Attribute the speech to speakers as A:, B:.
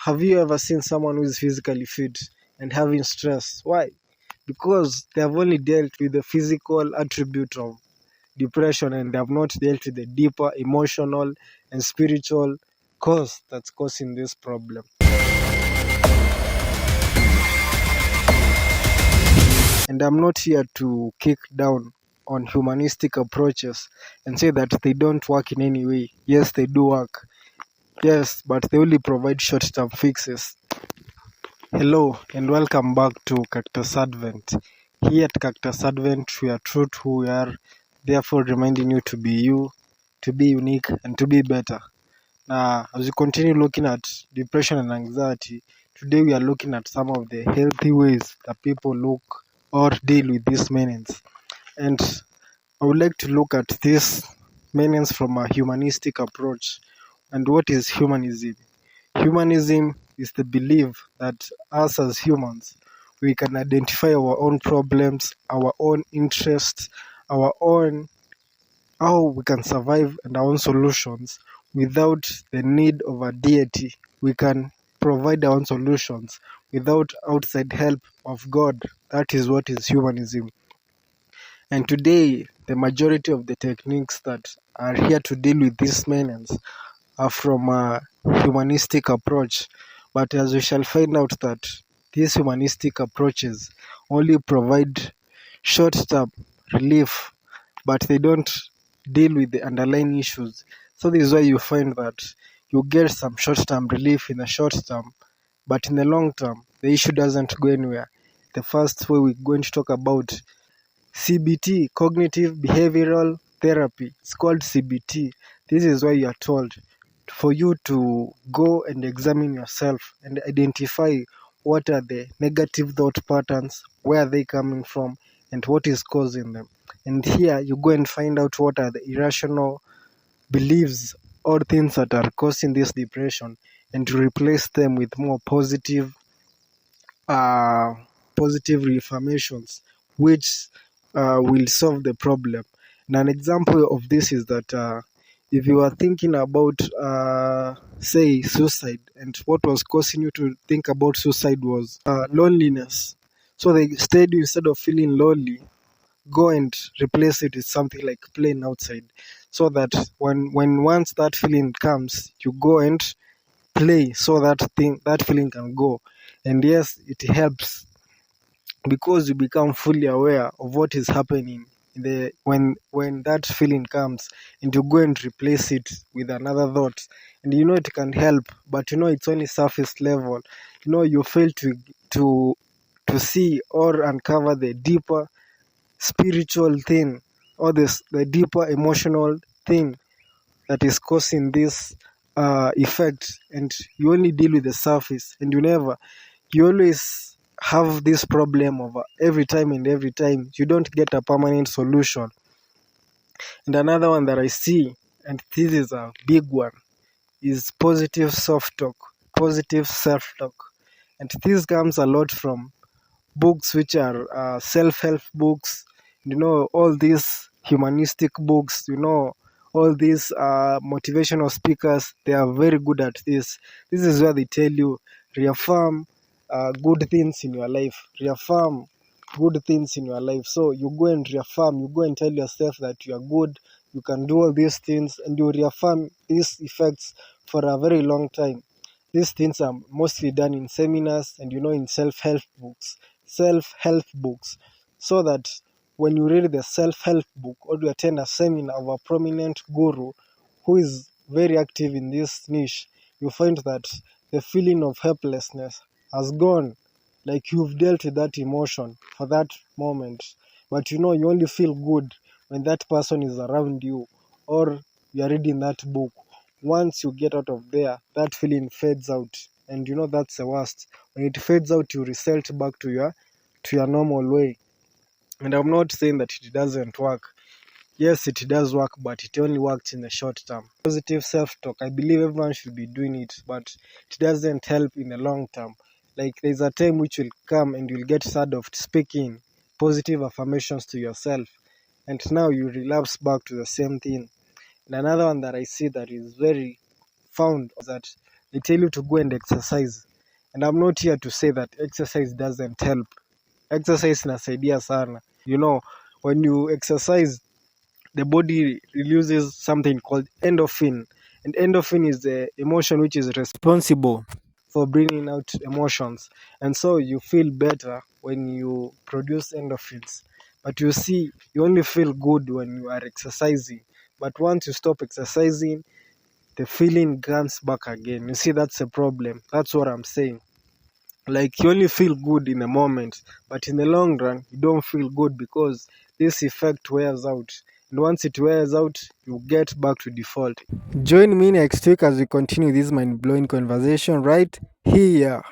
A: Have you ever seen someone who is physically fit and having stress? Why? Because they have only dealt with the physical attribute of depression, and they have not dealt with the deeper emotional and spiritual cause that's causing this problem. And I'm not here to kick down on humanistic approaches and say that they don't work in any way. Yes, they do work. Yes, but they only provide short-term fixes. Hello and welcome back to Cactus Advent. Here at Cactus Advent, we are true to who we are, therefore reminding you, to be unique, and to be better. Now, as we continue looking at depression and anxiety, today we are looking at some of the healthy ways that people look or deal with these meanings. And I would like to look at this meanings from a humanistic approach. And what is humanism? Humanism is the belief that us as humans, we can identify our own problems, our own interests, our own how we can survive and our own solutions without the need of a deity. We can provide our own solutions without outside help of God. That is what is humanism. And today, the majority of the techniques that are here to deal with these meanings are from a humanistic approach. But as we shall find out that these humanistic approaches only provide short-term relief, but they don't deal with the underlying issues. So this is why you find that you get some short-term relief in the short term, but in the long term, the issue doesn't go anywhere. The first way we're going to talk about CBT, cognitive behavioral therapy. It's called CBT. This is why you are told for you to go and examine yourself and identify what are the negative thought patterns, where are they coming from, and what is causing them. And here you go and find out what are the irrational beliefs or things that are causing this depression, and to replace them with more positive reaffirmations, which will solve the problem. And an example of this is that if you are thinking about, say, suicide, and what was causing you to think about suicide was loneliness. So they said, instead of feeling lonely, go and replace it with something like playing outside, so that when once that feeling comes, you go and play, so that feeling can go. And yes, it helps because you become fully aware of what is happening when that feeling comes, and you go and replace it with another thought. And it can help, but it's only surface level. You fail to see or uncover the deeper spiritual thing, or the deeper emotional thing that is causing this effect. And you only deal with the surface, and you always have this problem of every time you don't get a permanent solution. And another one that I see, and this is a big one, is positive self-talk. And this comes a lot from books which are self-help books, all these humanistic books, all these motivational speakers. They are very good at this. This is where they tell you, reaffirm good things in your life, reaffirm good things in your life. So you go and reaffirm, you go and tell yourself that you are good, you can do all these things, and you reaffirm these effects for a very long time. These things are mostly done in seminars and in self-help books, so that when you read the self-help book or you attend a seminar of a prominent guru who is very active in this niche, you find that the feeling of helplessness has gone. Like, you've dealt with that emotion for that moment, but you only feel good when that person is around you, or you are reading that book. Once you get out of there, that feeling fades out, and that's the worst. When it fades out, you result back to your normal way. And I'm not saying that it doesn't work. Yes, it does work, but it only works in the short term. Positive self-talk, I believe everyone should be doing it, but it doesn't help in the long term. Like, there's a time which will come and you'll get tired of speaking positive affirmations to yourself, and now you relapse back to the same thing. And another one that I see that is very found is that they tell you to go and exercise. And I'm not here to say that exercise doesn't help. Exercise inasaidia sana. When you exercise, the body releases something called endorphin. And endorphin is the emotion which is responsible for bringing out emotions. And so you feel better when you produce endorphins. But you see, you only feel good when you are exercising. But once you stop exercising, the feeling comes back again. You see, that's a problem. That's what I'm saying. Like, you only feel good in the moment, but in the long run you don't feel good because this effect wears out. And once it wears out, you get back to default. Join me next week as we continue this mind-blowing conversation right here.